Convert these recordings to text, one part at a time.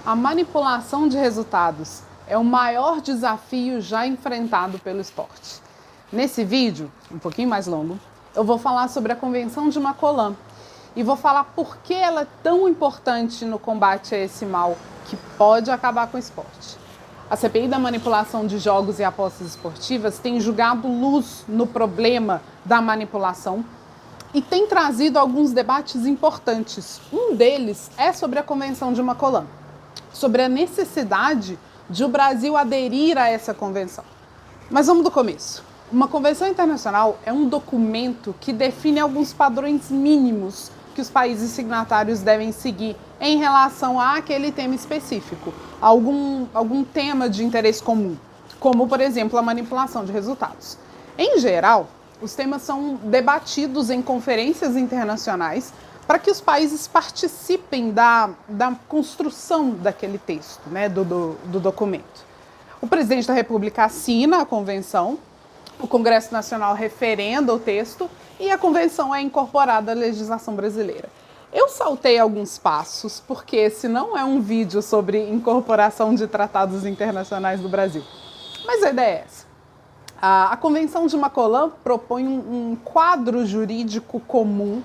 A manipulação de resultados é o maior desafio já enfrentado pelo esporte. Nesse vídeo, um pouquinho mais longo, eu vou falar sobre a Convenção de Macolan e vou falar por que ela é tão importante no combate a esse mal que pode acabar com o esporte. A CPI da manipulação de jogos e apostas esportivas tem jogado luz no problema da manipulação e tem trazido alguns debates importantes. Um deles é sobre a Convenção de Macolan, sobre a necessidade de o Brasil aderir a essa convenção. Mas vamos do começo. Uma convenção internacional é um documento que define alguns padrões mínimos que os países signatários devem seguir em relação àquele tema específico, algum tema de interesse comum, como, por exemplo, a manipulação de resultados. Em geral, os temas são debatidos em conferências internacionais para que os países participem da construção daquele texto, né, do documento. O presidente da República assina a convenção, o Congresso Nacional referenda o texto e a convenção é incorporada à legislação brasileira. Eu saltei alguns passos, porque esse não é um vídeo sobre incorporação de tratados internacionais do Brasil. Mas a ideia é essa. A Convenção de Macolan propõe um quadro jurídico comum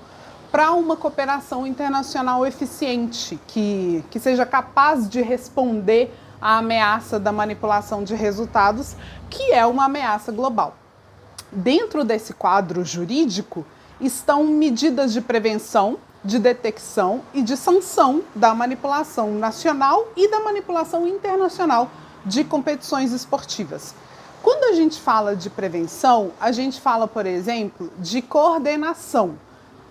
para uma cooperação internacional eficiente, que seja capaz de responder à ameaça da manipulação de resultados, que é uma ameaça global. Dentro desse quadro jurídico estão medidas de prevenção, de detecção e de sanção da manipulação nacional e da manipulação internacional de competições esportivas. Quando a gente fala de prevenção, a gente fala, por exemplo, de coordenação,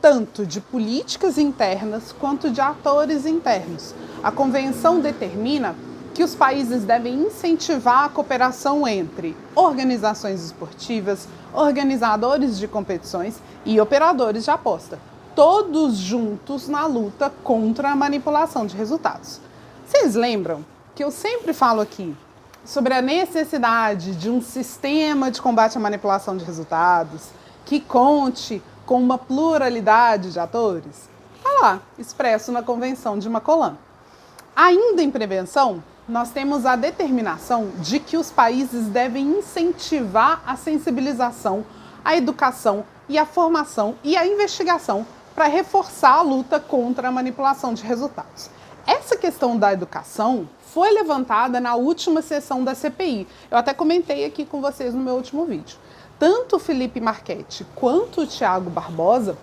tanto de políticas internas quanto de atores internos. A convenção determina que os países devem incentivar a cooperação entre organizações esportivas, organizadores de competições e operadores de aposta, todos juntos na luta contra a manipulação de resultados. Vocês lembram que eu sempre falo aqui sobre a necessidade de um sistema de combate à manipulação de resultados que conte com uma pluralidade de atores? Está lá, expresso na Convenção de Macolan. Ainda em prevenção, nós temos a determinação de que os países devem incentivar a sensibilização, a educação e a formação e a investigação para reforçar a luta contra a manipulação de resultados. Essa questão da educação foi levantada na última sessão da CPI. Eu até comentei aqui com vocês no meu último vídeo. Tanto o Felipe Marchetti quanto o Thiago Barbosa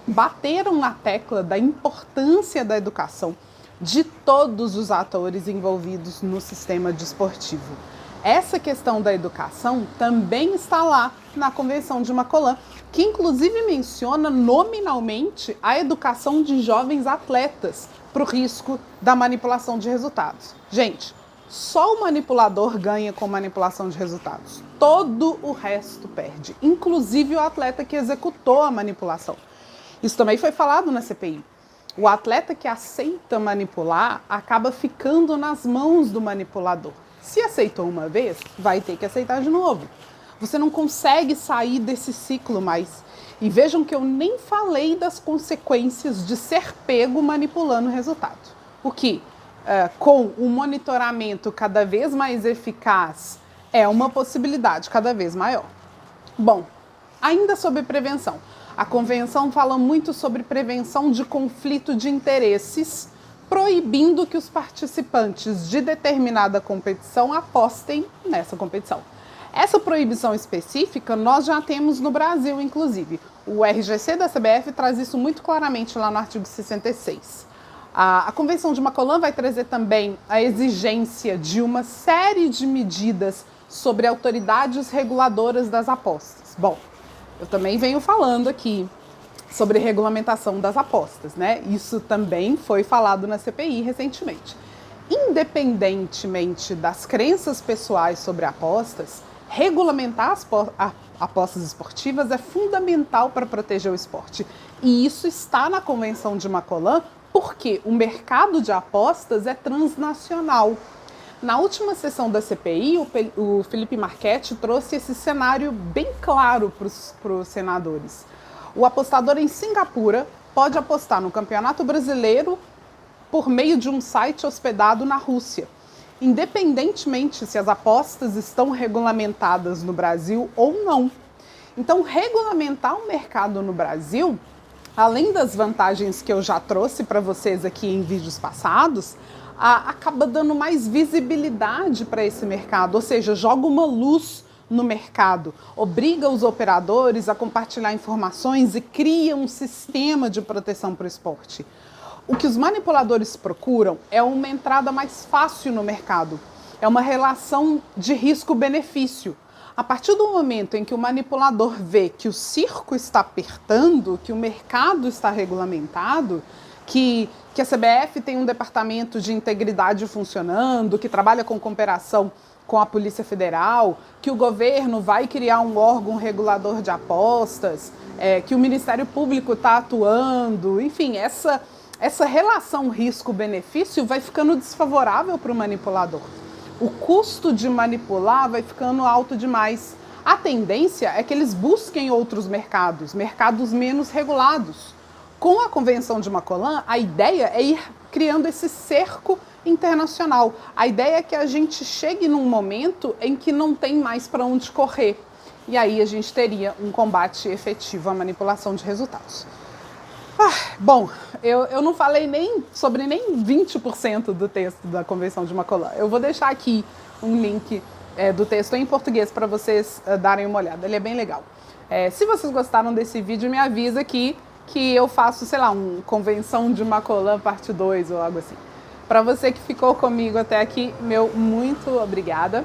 bateram na tecla da importância da educação de todos os atores envolvidos no sistema desportivo. Essa questão da educação também está lá na Convenção de Macolan, que inclusive menciona nominalmente a educação de jovens atletas para o risco da manipulação de resultados. Gente, só o manipulador ganha com manipulação de resultados. Todo o resto perde, inclusive o atleta que executou a manipulação. Isso também foi falado na CPI. O atleta que aceita manipular acaba ficando nas mãos do manipulador. Se aceitou uma vez, vai ter que aceitar de novo. Você não consegue sair desse ciclo mais. E vejam que eu nem falei das consequências de ser pego manipulando o resultado. O que, com o monitoramento cada vez mais eficaz, é uma possibilidade cada vez maior. Bom, ainda sobre prevenção. A Convenção fala muito sobre prevenção de conflito de interesses, proibindo que os participantes de determinada competição apostem nessa competição. Essa proibição específica nós já temos no Brasil, inclusive. O RGC da CBF traz isso muito claramente lá no artigo 66. A Convenção de Macolan vai trazer também a exigência de uma série de medidas sobre autoridades reguladoras das apostas. Bom, eu também venho falando aqui sobre regulamentação das apostas, né? Isso também foi falado na CPI recentemente. Independentemente das crenças pessoais sobre apostas, regulamentar as apostas esportivas é fundamental para proteger o esporte. E isso está na Convenção de Macolan porque o mercado de apostas é transnacional. Na última sessão da CPI, o Felipe Marchetti trouxe esse cenário bem claro para os senadores. O apostador em Singapura pode apostar no Campeonato Brasileiro por meio de um site hospedado na Rússia, independentemente se as apostas estão regulamentadas no Brasil ou não. Então, regulamentar o mercado no Brasil, além das vantagens que eu já trouxe para vocês aqui em vídeos passados, acaba dando mais visibilidade para esse mercado, ou seja, joga uma luz no mercado, obriga os operadores a compartilhar informações e cria um sistema de proteção para o esporte. O que os manipuladores procuram é uma entrada mais fácil no mercado, é uma relação de risco-benefício. A partir do momento em que o manipulador vê que o circo está apertando, que o mercado está regulamentado, que a CBF tem um departamento de integridade funcionando, que trabalha com cooperação com a Polícia Federal, que o governo vai criar um órgão regulador de apostas, que o Ministério Público está atuando, enfim, essa relação risco-benefício vai ficando desfavorável para o manipulador. O custo de manipular vai ficando alto demais. A tendência é que eles busquem outros mercados, mercados menos regulados. Com a Convenção de Macolan, a ideia é ir criando esse cerco internacional. A ideia é que a gente chegue num momento em que não tem mais para onde correr. E aí a gente teria um combate efetivo à manipulação de resultados. Bom, eu não falei sobre nem 20% do texto da Convenção de Macolan. Eu vou deixar aqui um link do texto em português para vocês darem uma olhada. Ele é bem legal. Se vocês gostaram desse vídeo, me avisa aqui que eu faço, sei lá, um Convenção de Macolan parte 2 ou algo assim. Para você que ficou comigo até aqui, meu muito obrigada.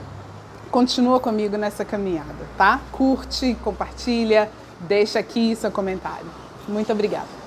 Continua comigo nessa caminhada, tá? Curte, compartilha, deixa aqui seu comentário. Muito obrigada.